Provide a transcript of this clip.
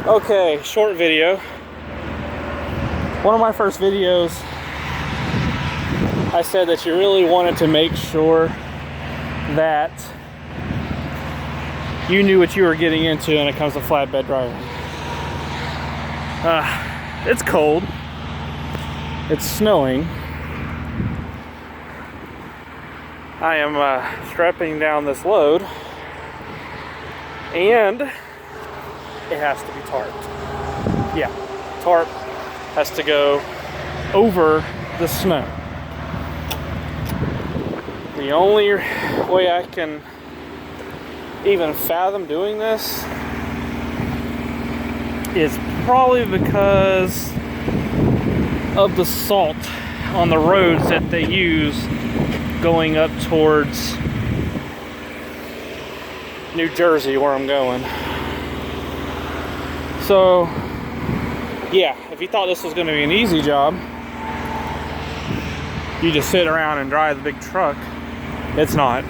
Okay, short video. One of my first videos, I said that you really wanted to make sure that you knew what you were getting into when it comes to flatbed driving. It's cold. It's snowing. I am strapping down this load, and it has to be tarped. Yeah, tarp has to go over the snow. The only way I can even fathom doing this is probably because of the salt on the roads that they use going up towards New Jersey, where I'm going. So yeah, if you thought this was going to be an easy job, you just sit around and drive the big truck. It's not.